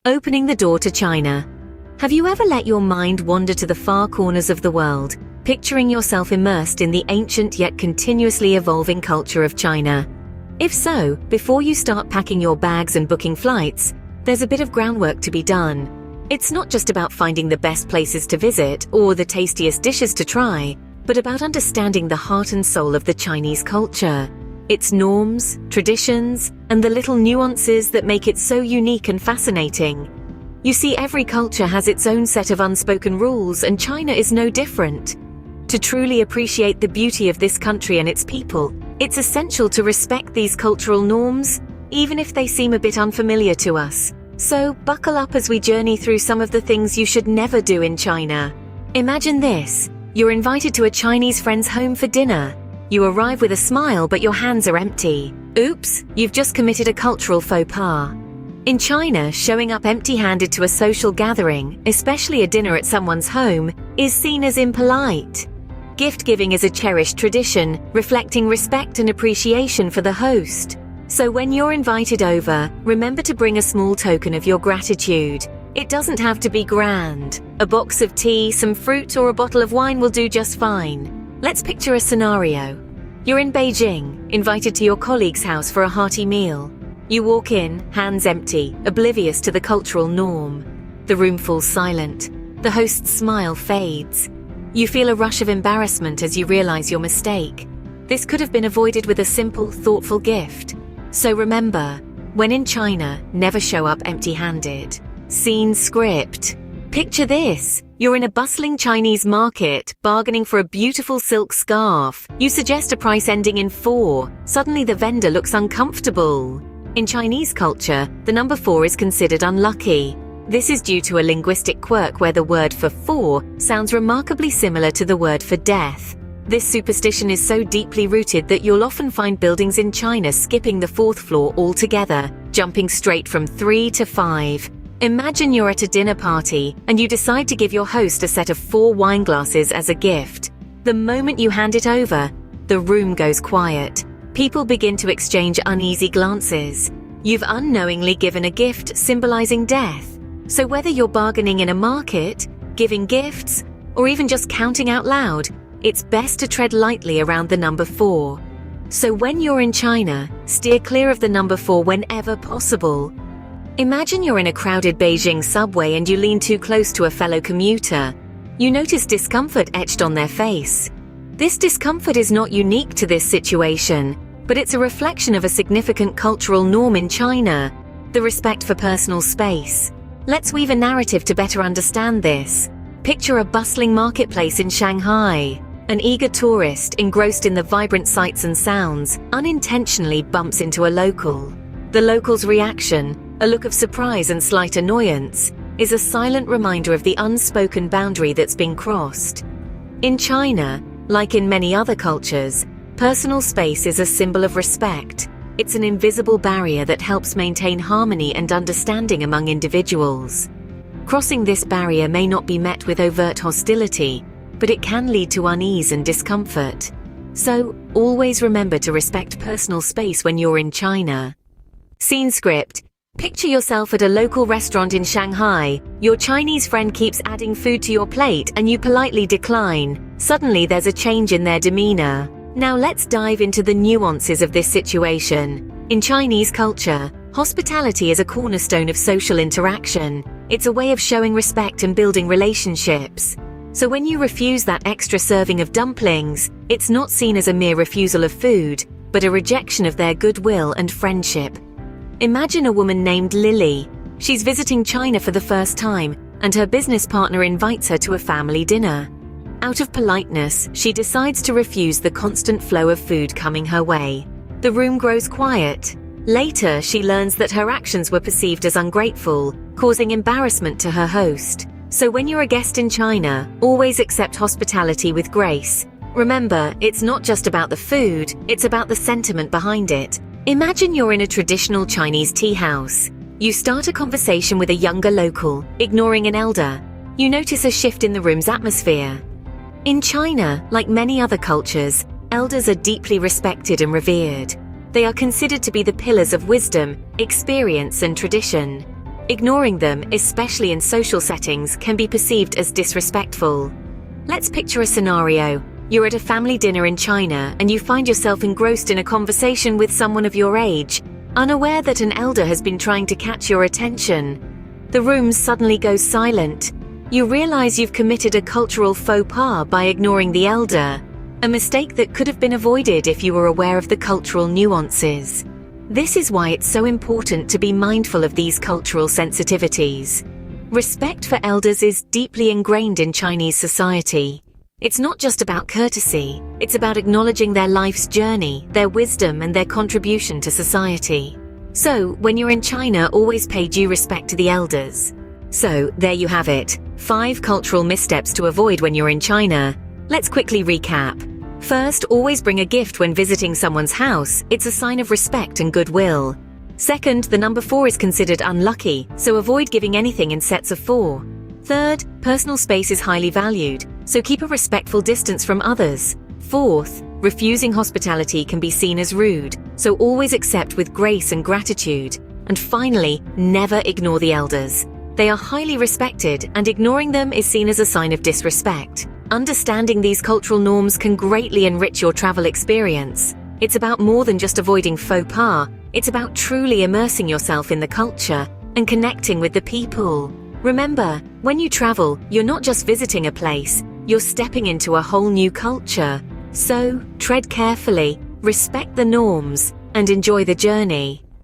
Opening the door to China. Have you ever let your mind wander to the far corners of the world, picturing yourself immersed in the ancient yet continuously evolving culture of China? If so, before you start packing your bags and booking flights, there's a bit of groundwork to be done. It's not just about finding the best places to visit or the tastiest dishes to try, but about understanding the heart and soul of the Chinese culture. Its norms, traditions, and the little nuances that make it so unique and fascinating. You see, every culture has its own set of unspoken rules, and China is no different. To truly appreciate the beauty of this country and its people, it's essential to respect these cultural norms, even if they seem a bit unfamiliar to us. So, buckle up as we journey through some of the things you should never do in China. Imagine this: you're invited to a Chinese friend's home for dinner. You arrive with a smile, but your hands are empty. Oops, you've just committed a cultural faux pas. In China, showing up empty-handed to a social gathering, especially a dinner at someone's home, is seen as impolite. Gift-giving is a cherished tradition, reflecting respect and appreciation for the host. So when you're invited over, remember to bring a small token of your gratitude. It doesn't have to be grand. A box of tea, some fruit, or a bottle of wine will do just fine. Let's picture a scenario. You're in Beijing, invited to your colleague's house for a hearty meal. You walk in, hands empty, oblivious to the cultural norm. The room falls silent. The host's smile fades. You feel a rush of embarrassment as you realize your mistake. This could have been avoided with a simple, thoughtful gift. So remember, when in China, never show up empty-handed. Scene script. Picture this. You're in a bustling Chinese market, bargaining for a beautiful silk scarf. You suggest a price ending in 4. Suddenly the vendor looks uncomfortable. In Chinese culture, the number 4 is considered unlucky. This is due to a linguistic quirk where the word for 4 sounds remarkably similar to the word for death. This superstition is so deeply rooted that you'll often find buildings in China skipping the 4th floor altogether, jumping straight from 3 to 5. Imagine you're at a dinner party and you decide to give your host a set of 4 wine glasses as a gift. The moment you hand it over, the room goes quiet. People begin to exchange uneasy glances. You've unknowingly given a gift symbolizing death. So whether you're bargaining in a market, giving gifts, or even just counting out loud, it's best to tread lightly around the number 4. So when you're in China, steer clear of the number 4 whenever possible. Imagine you're in a crowded Beijing subway and you lean too close to a fellow commuter. You notice discomfort etched on their face. This discomfort is not unique to this situation, but it's a reflection of a significant cultural norm in China: the respect for personal space. Let's weave a narrative to better understand this. Picture a bustling marketplace in Shanghai. An eager tourist, engrossed in the vibrant sights and sounds, unintentionally bumps into a local. The local's reaction, a look of surprise and slight annoyance, is a silent reminder of the unspoken boundary that's been crossed. In China, like in many other cultures, personal space is a symbol of respect. It's an invisible barrier that helps maintain harmony and understanding among individuals. Crossing this barrier may not be met with overt hostility, but it can lead to unease and discomfort. So, always remember to respect personal space when you're in China. Scene script. Picture yourself at a local restaurant in Shanghai. Your Chinese friend keeps adding food to your plate and you politely decline. Suddenly there's a change in their demeanor. Now let's dive into the nuances of this situation. In Chinese culture, hospitality is a cornerstone of social interaction. It's a way of showing respect and building relationships. So when you refuse that extra serving of dumplings, it's not seen as a mere refusal of food, but a rejection of their goodwill and friendship. Imagine a woman named Lily. She's visiting China for the first time, and her business partner invites her to a family dinner. Out of politeness, she decides to refuse the constant flow of food coming her way. The room grows quiet. Later, she learns that her actions were perceived as ungrateful, causing embarrassment to her host. So when you're a guest in China, always accept hospitality with grace. Remember, it's not just about the food, it's about the sentiment behind it. Imagine you're in a traditional Chinese tea house. You start a conversation with a younger local, ignoring an elder. You notice a shift in the room's atmosphere. In China, like many other cultures, elders are deeply respected and revered. They are considered to be the pillars of wisdom, experience, and tradition. Ignoring them, especially in social settings, can be perceived as disrespectful. Let's picture a scenario. You're at a family dinner in China and you find yourself engrossed in a conversation with someone of your age, unaware that an elder has been trying to catch your attention. The room suddenly goes silent. You realize you've committed a cultural faux pas by ignoring the elder, a mistake that could have been avoided if you were aware of the cultural nuances. This is why it's so important to be mindful of these cultural sensitivities. Respect for elders is deeply ingrained in Chinese society. It's not just about courtesy, it's about acknowledging their life's journey, their wisdom, and their contribution to society. So, when you're in China, always pay due respect to the elders. So, there you have it. 5 cultural missteps to avoid when you're in China. Let's quickly recap. First, always bring a gift when visiting someone's house. It's a sign of respect and goodwill. Second, the number 4 is considered unlucky, so avoid giving anything in sets of 4. Third, personal space is highly valued, so keep a respectful distance from others. Fourth, refusing hospitality can be seen as rude, so always accept with grace and gratitude. And finally, never ignore the elders. They are highly respected, and ignoring them is seen as a sign of disrespect. Understanding these cultural norms can greatly enrich your travel experience. It's about more than just avoiding faux pas, it's about truly immersing yourself in the culture and connecting with the people. Remember, when you travel, you're not just visiting a place, you're stepping into a whole new culture. So, tread carefully, respect the norms, and enjoy the journey.